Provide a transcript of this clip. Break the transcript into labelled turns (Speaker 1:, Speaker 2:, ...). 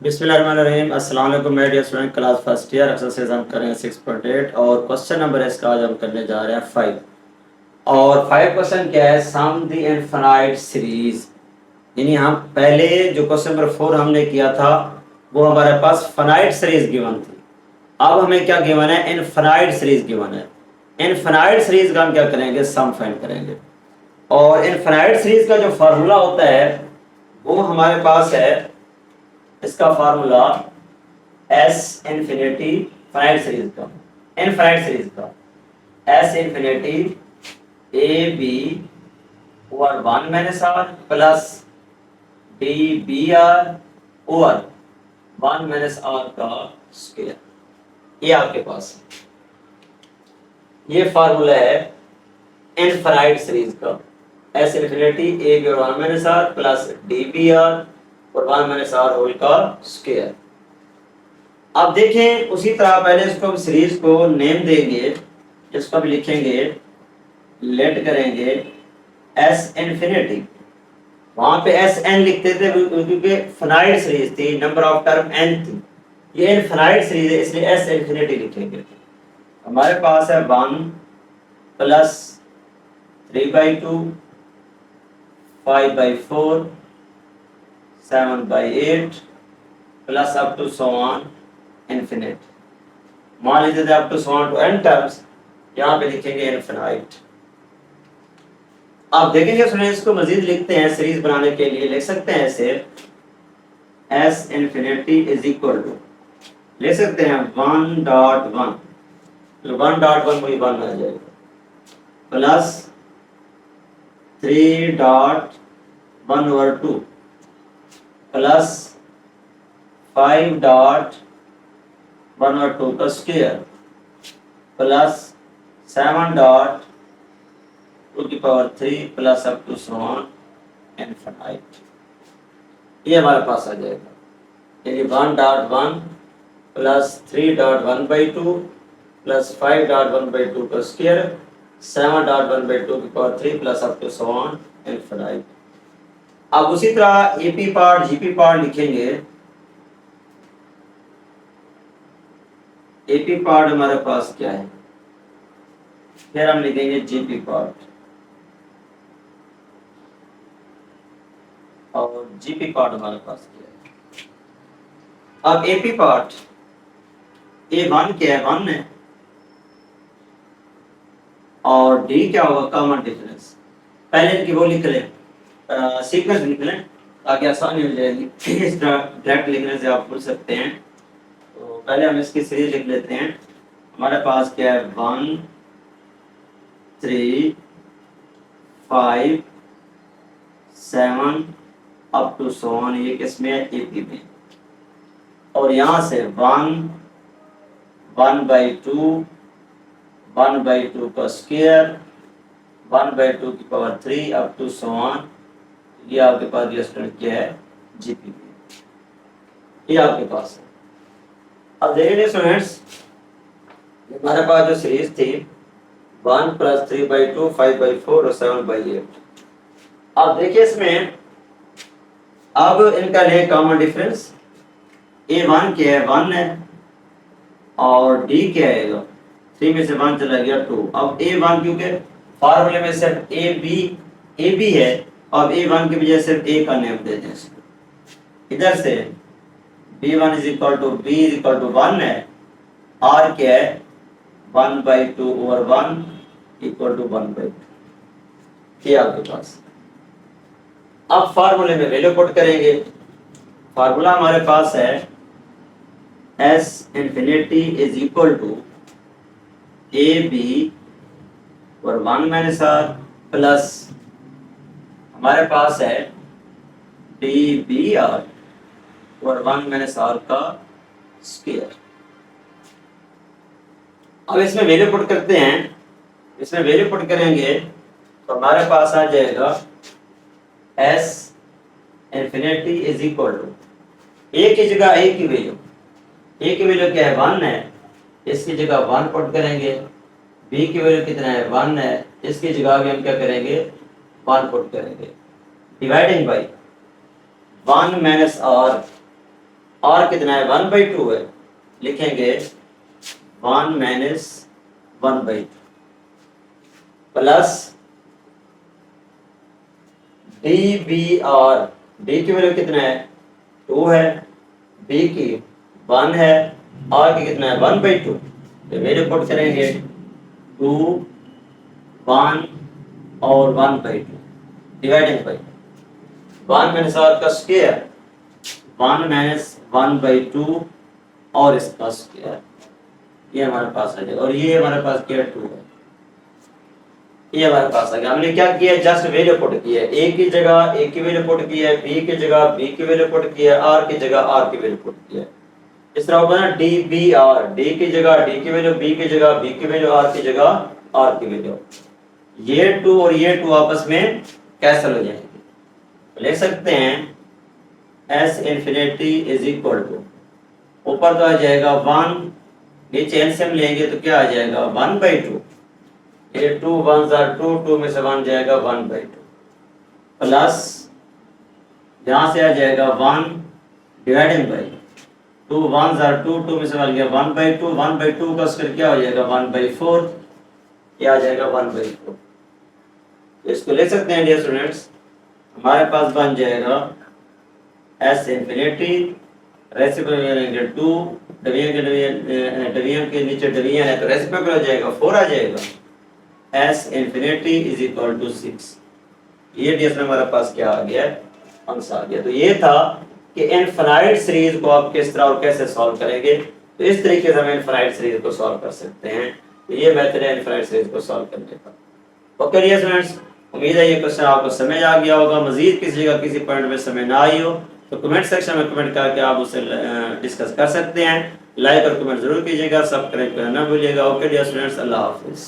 Speaker 1: बिस्मिल्लाहिर्रहमानिर्रहीम। अस्सलाम वालेकुम my dear student, class first year exercise हम करेंगे 6.8 और क्वेश्चन नंबर इसका आज हम करने जा रहे हैं 5। और 5 क्वेश्चन क्या है, सम द इनफाइनाइट सीरीज। यानी हम पहले जो क्वेश्चन नंबर 4 हमने किया था वो हमारे पास फाइनाइट सीरीज गिवन थी। अब हमें क्या गिवन है, इनफाइनाइट सीरीज गिवन है। इनफाइनाइट सीरीज का हम क्या करेंगे, सम फाइंड करेंगे। और इनफाइनाइट सीरीज का जो फार्मूला होता है वो हमारे पास है, इसका formula S infinity finite series का S infinity A B over 1 - r plus D B R over 1 - r का स्क्वायर। ये आपके पास ये फार्मूला है इनफाइनाइट सीरीज का, एस इन्फिनिटी ए बी और 1 - r plus D B R और 1 - r होल का स्क्वायर। अब देखें उसी तरह पहले इसको हम सीरीज को नेम देंगे, जिसको हम लिखेंगे, लेट करेंगे एस इन्फिनिटी। वहां पे एस एन लिखते थे क्योंकि फाइनाइट सीरीज थी, नंबर ऑफ टर्म एन थी। ये इनफाइनाइट सीरीज है इसलिए एस इन्फिनिटी लिखेंगे। हमारे पास है 1 plus 3/2 5/4 7/8 plus up to so on infinite. मान लीजिए up to so on to n terms, यहाँ पे लिखेंगे इनफिनाइट। आप देखेंगे स्टूडेंट्स को मजीद लिखते हैं, सीरीज बनाने के लिए लिख सकते हैं ऐसे, S infinity is equal to, ले सकते हैं 1.1, तो 1.1 वही 1 आ जाएगा, प्लस 3.1/2 प्लस 5.1/2 का square plus 7.2³ plus up to so on infinite. ये हमारे पास आ जाएगा, यानी 1.1 प्लस 3.1/2 प्लस 5.1/2 का square 7.1/2³ plus up to so on infinite. अब उसी तरह एपी पार्ट जीपी पार्ट लिखेंगे। एपी पार्ट हमारे पास क्या है, फिर हम लिखेंगे जीपी पार्ट, और जीपी पार्ट हमारे पास क्या है। अब एपी पार्ट A1 क्या है, 1 है, और डी क्या होगा, कॉमन डिफरेंस। पहले इनकी वो लिख लें, सीक्वेंस लिख लें ताकि आसानी हो जाएगी। इस डायरेक्ट लिखने से आप भूल सकते हैं। तो पहले हम इसकी सीरीज लिख लेते हैं। हमारे पास क्या है, 1 3 5 7 अप टू सो ऑन, ये किसमें है, एपी में। और यहाँ से 1 1/2 1/2 का square 1/2³ up to so on. ये आपके पास ये स्टूडेंट क्या है, जीपी में, ये आपके पास है। अब देखिए स्टूडेंट्स, हमारे पास जो सीरीज थी 1 प्लस 3/2 5/4 और 7/8। अब देखिए इसमें अब इनका ले कॉमन डिफरेंस। A1 क्या है, 1 है, और D क्या है, 3 में से 1 चला गया 2। अब A1 क्योंकि फार्मूले में सिर्फ ए बी है, अब A1 की वजह सिर्फ A का नेम दे दें इसको। इधर से B1 = B = 1 है, R क्या है 1/2/1 = 1/2। ये आपके पास। अब फार्मूले में वैल्यू पुट करेंगे। फार्मूला हमारे पास है S infinity is equal to A B और 1 - r प्लस हमारे पास है डी बी आर और 1 - r का स्क्वायर। अब इसमें वैल्यू पुट करते हैं। इसमें वैल्यू पुट करेंगे तो हमारे पास आ जाएगा S infinity is equal to, A की जगह ए की वैल्यू क्या है, 1 है, इसकी जगह 1 पुट करेंगे। बी की वैल्यू कितना है, 1 है, इसकी जगह भी हम क्या करेंगे, 1 पुट करेंगे। डिवाइडिंग बाई 1 - r और कितना है 1/2 है, लिखेंगे 1 minus 1/2 plus D B R, D की वैल्यू कितना है 2 है, बी की 1 है, आर की कितना है 1/2, तो वैल्यू पुट करेंगे 2 1 और 1/2 डिवाइडिंग बाई 1 माइनस आर का स्क्वायर 1 माइनस 1/2 और इसका स्क्वायर, ये हमारे पास आ जाएगा। और ये हमारे पास क्या 2 है, ये हमारे पास आ गया। हमने क्या किया, जस्ट वैल्यू पुट की है, ए की जगह ए की वैल्यू पुट की है, बी की जगह बी की वैल्यू पुट की है, आर की जगह आर की वैल्यू पुट की है। इस तरह होगा ना डी बी आर, डी की जगह डी की वैल्यू, बी की जगह बी की वैल्यू, आर की जगह आर की वैल्यू। ये 2 और ये 2 आपस में कैंसिल हो जाएंगे, लिख सकते हैं S infinity is equal to, ऊपर तो आ जाएगा 1, नीचे एलसीएम लेंगे तो क्या आ जाएगा 1/2, ये 2 1 are 2, 2 में से 1 जाएगा 1/2 प्लस यहाँ से आ जाएगा 1 डिवाइडिंग बाई 2 1 are 2, 2 में से 1 गया 1/2, 1/2 का स्क्वायर क्या हो जाएगा 1/4, ये आ जाएगा 1/4। तो इसको ले सकते हैं डियर स्टूडेंट्स, हमारे पास बन जाएगा एस इंफिनिटी, रेसिप्रोकल लेंगे 2, डिवीजन के नीचे डिवीजन है तो रेसिप्रोकल हो जाएगा 4 आ जाएगा, S infinity is equal to 6। ये डियर हमारे पास क्या आ गया, आंसर आ गया। तो ये था कि इनफाइनाइट सीरीज को आप किस तरह और कैसे सॉल्व करेंगे। तो इस तरीके से हम इनफाइनाइट सीरीज को सॉल्व कर सकते हैं। तो ये मेथड है इनफाइनाइट सीरीज को सॉल्व करने का। ओके डियर स्टूडेंट्स, उम्मीद है ये क्वेश्चन आपको समझ आ गया होगा। मजीद किसी जगह किसी पॉइंट में समझ ना आई हो तो कमेंट सेक्शन में कमेंट करके आप उससे डिस्कस कर सकते हैं। लाइक और कमेंट जरूर कीजिएगा, सब्सक्राइब करना ना भूलिएगा। ओके डियर स्टूडेंट्स, अल्लाह हाफिज़।